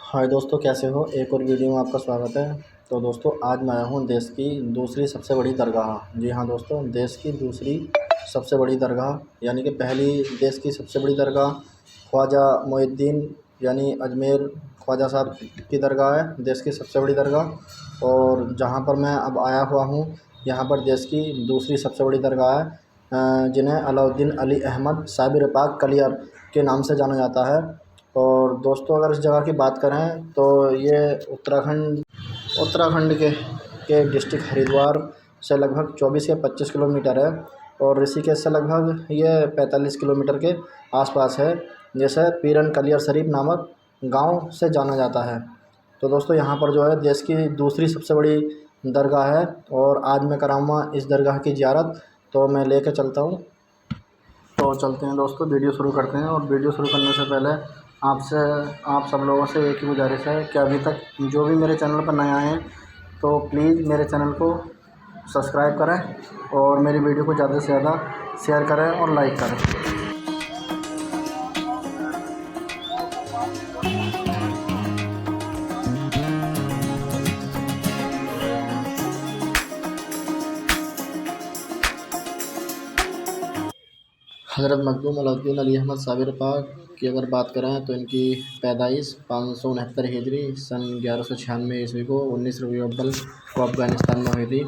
हाय दोस्तों, कैसे हो। एक और वीडियो में आपका स्वागत है। तो दोस्तों, आज मैं आया हूँ देश की दूसरी सबसे बड़ी दरगाह। जी हाँ दोस्तों, देश की दूसरी सबसे बड़ी दरगाह, यानी कि पहली देश की सबसे बड़ी दरगाह ख्वाजा मोइनुद्दीन यानी अजमेर ख्वाजा साहब की दरगाह है, देश की सबसे बड़ी दरगाह। और जहाँ पर मैं अब आया हुआ हूँ, यहाँ पर देश की दूसरी सबसे बड़ी दरगाह है, जिन्हें अलाउद्दीन अली अहमद साबिर पाक कलियर के नाम से जाना जाता है। और दोस्तों, अगर इस जगह की बात करें तो ये उत्तराखंड के डिस्ट्रिक्ट हरिद्वार से लगभग 24 या 25 किलोमीटर है, और ऋषिकेश से लगभग ये 45 किलोमीटर के आसपास है, जैसे पीरन कलियर शरीफ नामक गांव से जाना जाता है। तो दोस्तों, यहाँ पर जो है देश की दूसरी सबसे बड़ी दरगाह है, और आज मैं कराऊँगा इस दरगाह की ज़ियारत। तो मैं लेके चलता हूँ। तो चलते हैं दोस्तों, वीडियो शुरू करते हैं। और वीडियो शुरू करने से पहले आप सब लोगों से एक ही गुजारिश है कि अभी तक जो भी मेरे चैनल पर नए आए हैं तो प्लीज़ मेरे चैनल को सब्सक्राइब करें और मेरी वीडियो को ज़्यादा से ज़्यादा शेयर करें और लाइक करें। हज़रत मखदूम अलाउद्दीन अली अहमद साबिर पाक की अगर बात करें तो इनकी पैदाइश 569 हिजरी सन 1196 ईस्वी को 19 रबीउल अव्वल को अफ़गानिस्तान में हुई थी।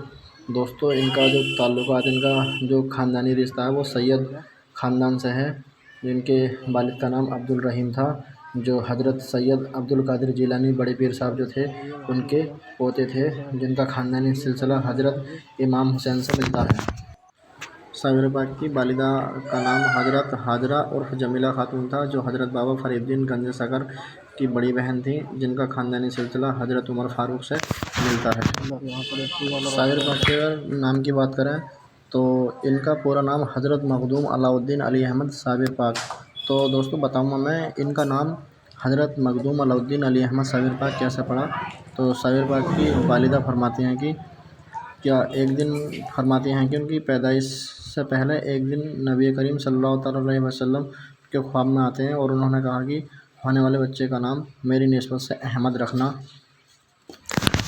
दोस्तों, इनका जो ताल्लुकात, इनका जो ख़ानदानी रिश्ता है वो सैयद ख़ानदान से है। इनके वालिद का नाम अब्दुल रहीम था, जो हज़रत सैयद अब्दुल कादिर जिलानी बड़े पीर साहब जो थे उनके पोते थे, जिनका ख़ानदानी सिलसिला हज़रत इमाम हुसैन से मिलता है। साबिर पाक की वालिदा का नाम हज़रत हाजरा उर्फ़ जमीला खातून था, जो हज़रत बाबा फ़रीदुद्दीन गंज सकर की बड़ी बहन थी, जिनका ख़ानदानी सिलसिला हज़रत उमर फ़ारूक से मिलता है। साबिर पाक के अगर नाम की बात करें तो इनका पूरा नाम हज़रत मखदूम अलाउद्दीन अली अहमद साबिर पाक। तो दोस्तों, बताऊँगा मैं इनका नाम हज़रत मखदूम अलाउद्दीन अली अहमद साबिर पाक कैसे पड़ा। तो साबिर पाक की वालिदा फरमाती हैं कि उनकी पैदाइश से पहले एक दिन नबी करीम सल्लल्लाहु अलैहि वसल्लम के ख्वाब में आते हैं और उन्होंने कहा कि होने वाले बच्चे का नाम मेरी निस्बत से अहमद रखना।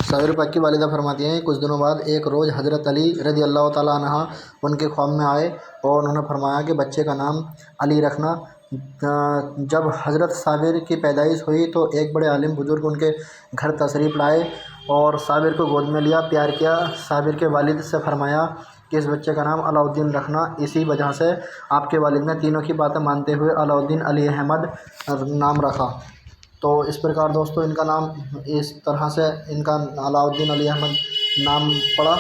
साबिर पाक की वालिदा फरमाती हैं, कुछ दिनों बाद एक रोज़ हज़रत अली रज़ी अल्लाह ताला अन्हा उनके ख्वाब में आए और उन्होंने फरमाया कि बच्चे का नाम अली रखना। जब हज़रत साबिर की पैदाइश हुई तो एक बड़े आलिम बुज़ुर्ग उनके घर तशरीफ़ लाए और साबिर को गोद में लिया, प्यार किया। साबिर के वालिद से फरमाया कि इस बच्चे का नाम अलाउद्दीन रखना। इसी वजह से आपके वालिद ने तीनों की बातें मानते हुए अलाउद्दीन अली अहमद नाम रखा। तो इस प्रकार दोस्तों, इनका नाम इस तरह से इनका अलाउद्दीन अली अहमद नाम पड़ा।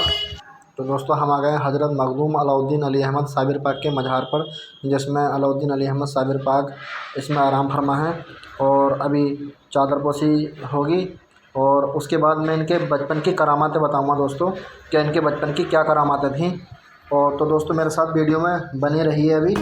तो दोस्तों, हम आ गए हज़रत मखदूम अलाउद्दीन अली अहमद साबिर पाक के मज़ार पर, जिसमें अलाउद्दीन अली अहमद साबिर पाक इसमें आराम फरमा है। और अभी चादरपोशी होगी और उसके बाद मैं इनके बचपन की करामातें बताऊंगा दोस्तों, कि इनके बचपन की क्या करामातें थीं। और तो दोस्तों, मेरे साथ वीडियो में बने रहिए अभी।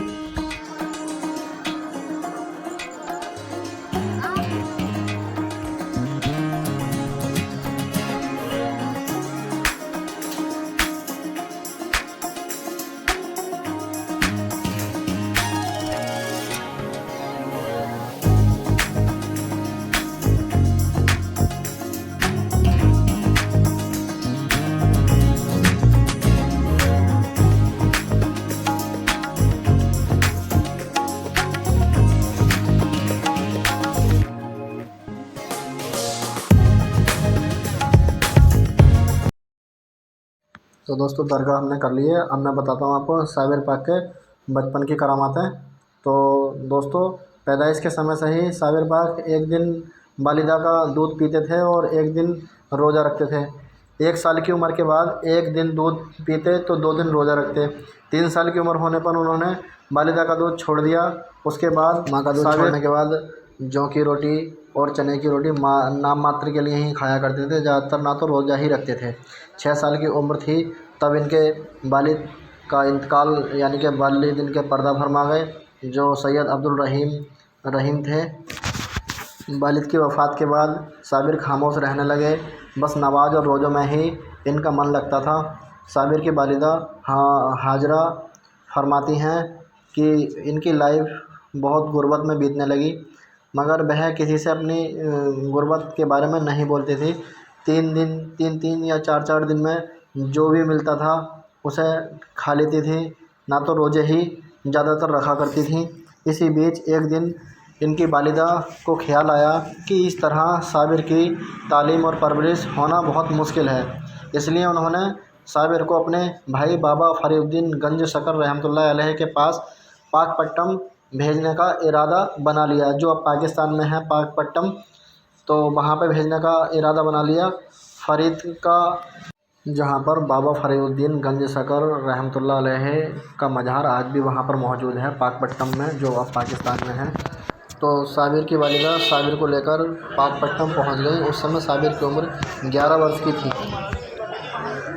तो दोस्तों, दरगाह हमने कर ली है। अब मैं बताता हूँ आपको साबिर पाक के बचपन की करामातें। तो दोस्तों, पैदाइश के समय से ही साबिर पाक एक दिन वालिदा का दूध पीते थे और एक दिन रोज़ा रखते थे। 1 साल की उम्र के बाद एक दिन दूध पीते तो 2 दिन रोज़ा रखते। 3 साल की उम्र होने पर उन्होंने वालिदा का दूध छोड़ दिया। उसके बाद माँ का दूध छोड़ने के बाद जौ की रोटी और चने की रोटी नाम मात्र के लिए ही खाया करते थे, ज़्यादातर ना तो रोज़ा ही रखते थे। 6 साल की उम्र थी तब इनके वालिद का इंतकाल, यानी कि वालिद इनके पर्दा फरमा गए, जो सैयद अब्दुल रहीम थे। वालिद की वफ़ात के बाद साबिर खामोश रहने लगे, बस नमाज और रोज़ों में ही इनका मन लगता था। साबिर की वालिदा हाजरा फरमाती हैं कि इनकी लाइफ बहुत गुर्बत में बीतने लगी। मगर वह किसी से अपनी गुर्बत के बारे में नहीं बोलती थी। 3 या 4 दिन में जो भी मिलता था उसे खा लेती थी, ना तो रोज़े ही ज़्यादातर रखा करती थी। इसी बीच एक दिन इनकी वालिदा को ख़्याल आया कि इस तरह साबिर की तालीम और परवरिश होना बहुत मुश्किल है। इसलिए उन्होंने साबिर को अपने भाई बाबा फरीउद्दीन गंज शकर रहमतुल्लाह अलैह के पास पाकपट्टनम भेजने का इरादा बना लिया, जो अब पाकिस्तान में है पाकपट्टनम। तो वहाँ पे भेजने का इरादा बना लिया फ़रीद का, जहाँ पर बाबा फरीउद्दीन गंज शकर रहमतुल्लाह अलैह का मज़ार आज भी वहाँ पर मौजूद है पाकपट्टनम में, जो अब पाकिस्तान में है। तो साबिर की वालिदा साबिर को लेकर पाकपट्टनम पहुँच गई। उस समय साबिर की उम्र 11 वर्ष की थी।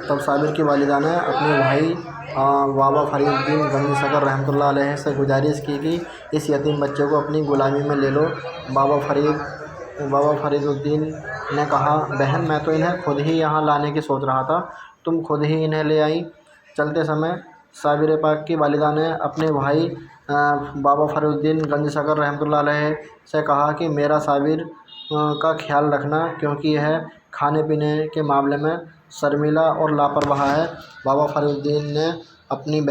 तब साबिर की वालिदा ने अपने भाई बाबा फरीउद्दीन गंज शकर रहमतुल्लाह अलैह से गुजारिश की कि इस यतीम बच्चे को अपनी ग़ुलामी में ले लो। बाबा फरीदुद्दीन ने कहा, बहन मैं तो इन्हें खुद ही यहाँ लाने की सोच रहा था, तुम खुद ही इन्हें ले आई। चलते समय साबिर पाक की वालिदा ने अपने भाई बाबा फरीदुद्दीन गंज शकर रहमतुल्लाह अलैह से कहा कि मेरा साबिर का ख्याल रखना, क्योंकि यह खाने पीने के मामले में शर्मीला और लापरवाह है। बाबा फरीदुद्दीन ने अपनी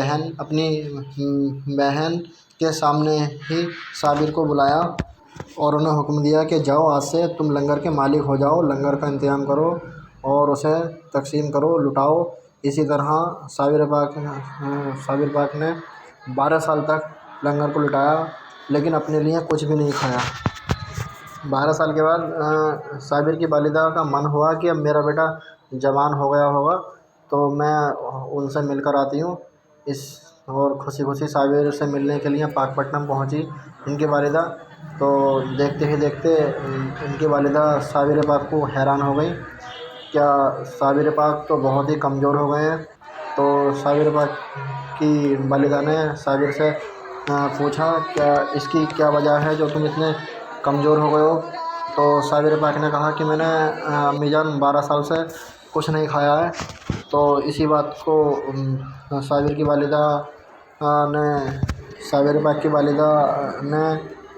बहन के सामने ही साबिर को बुलाया और उन्हें हुक्म दिया कि जाओ, आज से तुम लंगर के मालिक हो जाओ, लंगर का इंतज़ाम करो और उसे तकसीम करो, लुटाओ। इसी तरह साबिर पाक ने 12 साल तक लंगर को लुटाया, लेकिन अपने लिए कुछ भी नहीं खाया। 12 साल के बाद साबिर की वालिदा का मन हुआ कि अब मेरा बेटा जवान हो गया होगा, तो मैं उनसे मिलकर आती हूँ। और खुशी खुशी साबिर से मिलने के लिए पाकपट्टनम पहुँची इनकी वालिदा। तो देखते ही देखते इनकी वालिदा साबिर पाक को हैरान हो गई, क्या साबिर पाक तो बहुत ही कमज़ोर हो गए हैं। तो साबिर पाक की वालिदा ने साबिर से पूछा, क्या इसकी क्या वजह है जो तुम इतने कमज़ोर हो गए हो। तो साबिर पाक ने कहा कि मैंने अम्मीजान 12 साल से कुछ नहीं खाया है। तो इसी बात को साबिर की वालिदा ने साबिर पाक की वालिदा ने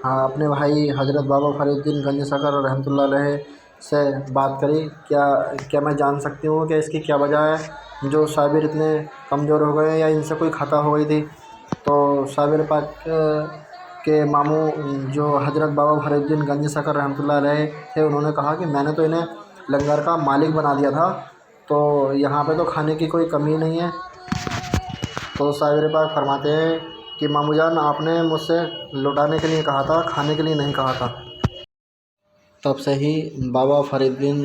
अपने भाई हज़रत बाबा फरीउद्दीन गंज शकर रहमतुल्लाह अलैह से बात करी, क्या मैं जान सकती हूँ कि इसकी क्या वजह है जो साबिर इतने कमज़ोर हो गए, या इनसे कोई खता हो गई थी। तो साबिर पाक के मामू जो हज़रत बाबा फरीउद्दीन गंज शकर रहमतुल्लाह अलैह थे, उन्होंने कहा कि मैंने तो इन्हें लंगर का मालिक बना दिया था, तो यहाँ पे तो खाने की कोई कमी नहीं है। तो साबिर पाक फरमाते हैं कि मामू जान, आपने मुझसे लौटाने के लिए कहा था, खाने के लिए नहीं कहा था। तब से ही बाबा फरीउद्दीन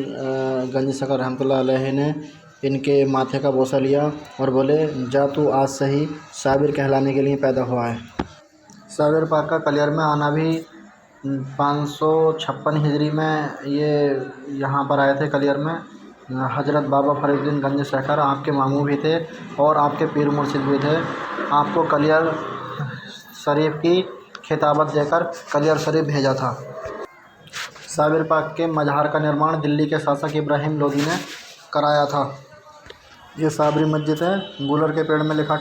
गंज शकर रहमतुल्लाह अलैह ने इनके माथे का बोसा लिया और बोले, जा तू आज से ही साबिर कहलाने के लिए पैदा हुआ है। साबिर पाक का कलियर में आना भी 556 हिजरी में ये यहाँ पर आए थे कलियर में। हज़रत बाबा फरीउद्दीन गंज शकर आपके मामू भी थे और आपके पीर मुर्शिद भी थे। आपको कलियर शरीफ की खिताबत देकर कलियर शरीफ भेजा था। साबिर पाक के मज़ार का निर्माण दिल्ली के शासक इब्राहिम लोदी ने कराया था। ये साबरी मस्जिद है। गूलर के पेड़ में लिखा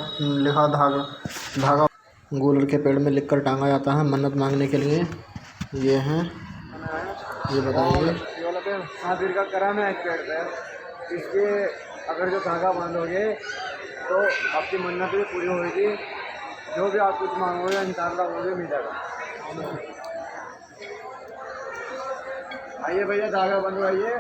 धागा गूलर के पेड़ में लिखकर टांगा जाता है मन्नत मांगने के लिए। ये हैं, ये बताइए। साबिर का करम है इस पेड़ पे, इसके अगर जो धागा बांधोगे तो आपकी मन्नत भी पूरी होगी, जो भी आप कुछ मांगोगे इंशाअल्लाह वो भी मिलेगा। आइए भैया, धागा बंधवाइए।